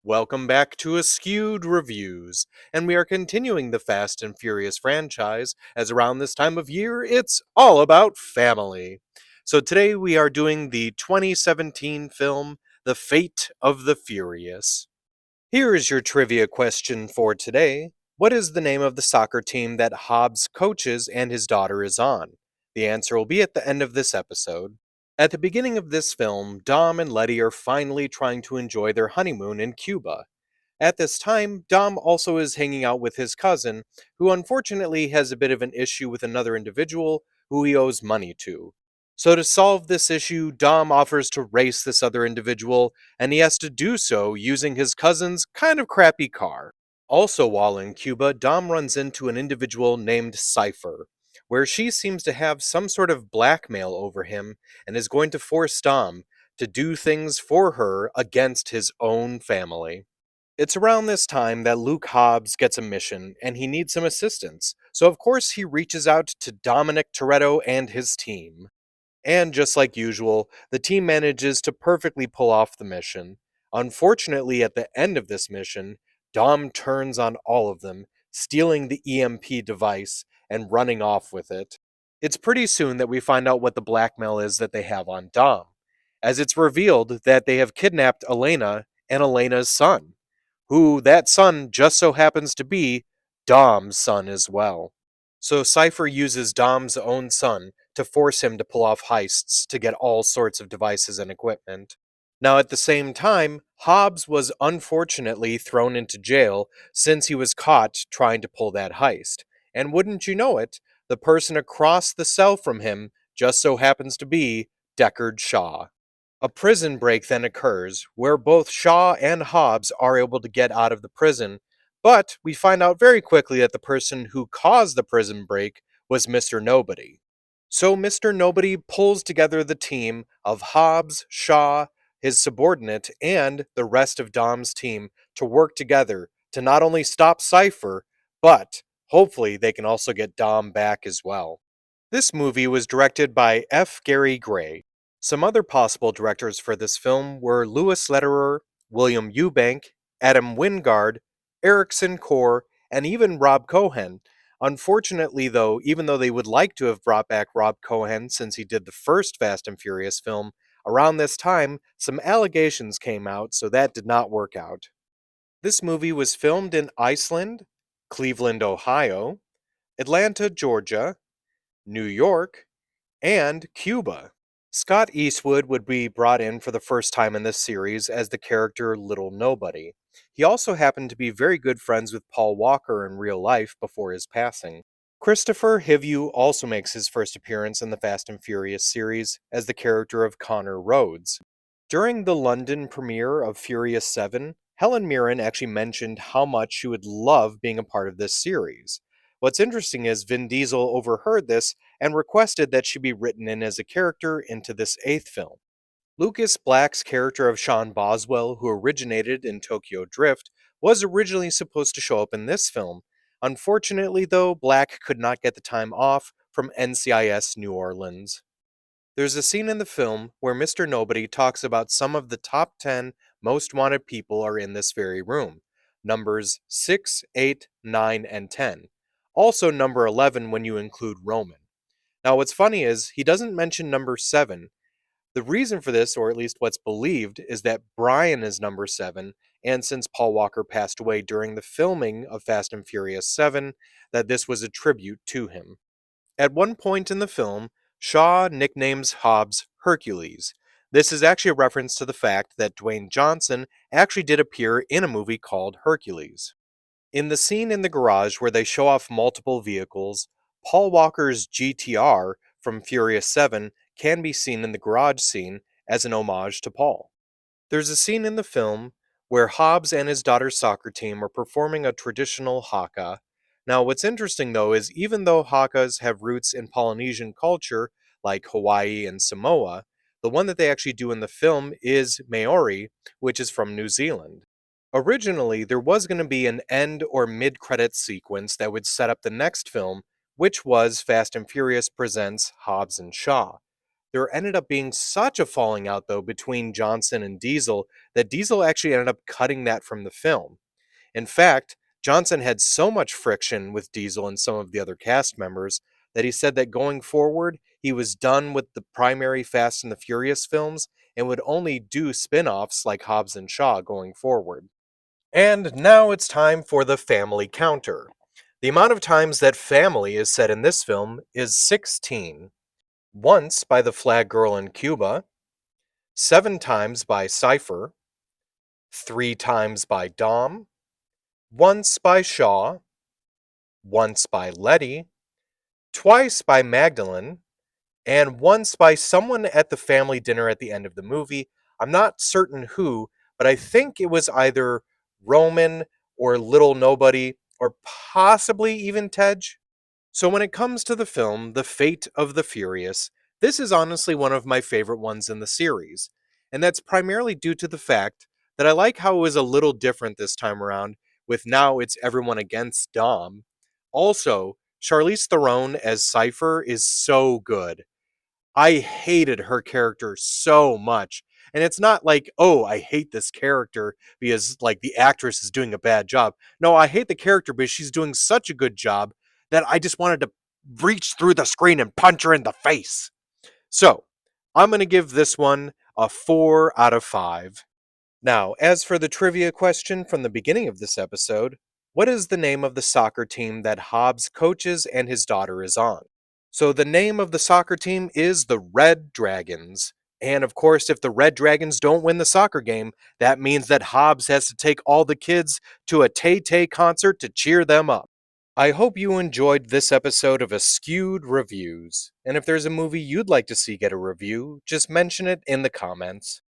Welcome back to Askewed Reviews, and we are continuing the Fast and Furious franchise, as around this time of year, it's all about family. So today we are doing the 2017 film, The Fate of the Furious. Here is your trivia question for today. What is the name of the soccer team that Hobbs coaches and his daughter is on? The answer will be at the end of this episode. At the beginning of this film, Dom and Letty are finally trying to enjoy their honeymoon in Cuba. At this time, Dom also is hanging out with his cousin, who unfortunately has a bit of an issue with another individual who he owes money to. So, to solve this issue, Dom offers to race this other individual, and he has to do so using his cousin's kind of crappy car. Also, while in Cuba, Dom runs into an individual named Cypher, where she seems to have some sort of blackmail over him and is going to force Dom to do things for her against his own family. It's around this time that Luke Hobbs gets a mission and he needs some assistance, so of course he reaches out to Dominic Toretto and his team. And just like usual, the team manages to perfectly pull off the mission. Unfortunately, at the end of this mission, Dom turns on all of them, stealing the EMP device and running off with it. It's pretty soon that we find out what the blackmail is that they have on Dom, as it's revealed that they have kidnapped Elena and Elena's son, who that son just so happens to be Dom's son as well. So Cypher uses Dom's own son to force him to pull off heists to get all sorts of devices and equipment. Now, at the same time, Hobbs was unfortunately thrown into jail since he was caught trying to pull that heist. And wouldn't you know it, the person across the cell from him just so happens to be Deckard Shaw. A prison break then occurs, where both Shaw and Hobbs are able to get out of the prison, but we find out very quickly that the person who caused the prison break was Mr. Nobody. So Mr. Nobody pulls together the team of Hobbs, Shaw, his subordinate, and the rest of Dom's team to work together to not only stop Cypher, but hopefully they can also get Dom back as well. This movie was directed by F. Gary Gray. Some other possible directors for this film were Louis Lederer, William Eubank, Adam Wingard, Erickson Core, and even Rob Cohen. Unfortunately, though, even though they would like to have brought back Rob Cohen since he did the first Fast and Furious film, around this time, some allegations came out, so that did not work out. This movie was filmed in Iceland, Cleveland, Ohio, Atlanta, Georgia, New York, and Cuba. Scott Eastwood would be brought in for the first time in this series as the character Little Nobody. He also happened to be very good friends with Paul Walker in real life before his passing. Christopher Hivju also makes his first appearance in the Fast and Furious series as the character of Connor Rhodes. During the London premiere of Furious 7, Helen Mirren actually mentioned how much she would love being a part of this series. What's interesting is Vin Diesel overheard this and requested that she be written in as a character into this eighth film. Lucas Black's character of Sean Boswell, who originated in Tokyo Drift, was originally supposed to show up in this film. Unfortunately, though, Black could not get the time off from NCIS New Orleans. There's a scene in the film where Mr. Nobody talks about some of the top 10 most wanted people are in this very room. Numbers 6, 8, 9, and 10. Also number 11 when you include Roman. Now what's funny is he doesn't mention number 7. The reason for this, or at least what's believed, is that Brian is number 7, and since Paul Walker passed away during the filming of Fast and Furious 7, that this was a tribute to him. At one point in the film, Shaw nicknames Hobbs Hercules. This is actually a reference to the fact that Dwayne Johnson actually did appear in a movie called Hercules. In the scene in the garage where they show off multiple vehicles, Paul Walker's GTR from Furious 7 can be seen in the garage scene as an homage to Paul. There's a scene in the film where Hobbs and his daughter's soccer team are performing a traditional haka. Now, what's interesting though is even though hakas have roots in Polynesian culture, like Hawaii and Samoa, the one that they actually do in the film is Maori, which is from New Zealand. Originally, there was going to be an end or mid-credits sequence that would set up the next film, which was Fast and Furious Presents Hobbs and Shaw. There ended up being such a falling out, though, between Johnson and Diesel that Diesel actually ended up cutting that from the film. In fact, Johnson had so much friction with Diesel and some of the other cast members that he said that going forward, he was done with the primary Fast and the Furious films and would only do spin offs like Hobbs and Shaw going forward. And now it's time for the family counter. The amount of times that family is said in this film is 16. Once by the flag girl in Cuba, 7 times by Cypher, 3 times by Dom, once by Shaw, once by Letty, twice by Magdalene, and once by someone at the family dinner at the end of the movie. I'm not certain who, but I think it was either Roman or Little Nobody, or possibly even Tej. So, when it comes to the film, The Fate of the Furious, this is honestly one of my favorite ones in the series. And that's primarily due to the fact that I like how it was a little different this time around, with now it's everyone against Dom. Also, Charlize Theron as Cypher is so good. I hated her character so much. And it's not like, oh, I hate this character because like the actress is doing a bad job. No, I hate the character because she's doing such a good job that I just wanted to reach through the screen and punch her in the face. So, I'm going to give this one a 4 out of 5. Now, as for the trivia question from the beginning of this episode, what is the name of the soccer team that Hobbs coaches and his daughter is on? So, the name of the soccer team is the Red Dragons. And of course, if the Red Dragons don't win the soccer game, that means that Hobbs has to take all the kids to a Tay Tay concert to cheer them up. I hope you enjoyed this episode of Askewed Reviews. And if there's a movie you'd like to see get a review, just mention it in the comments.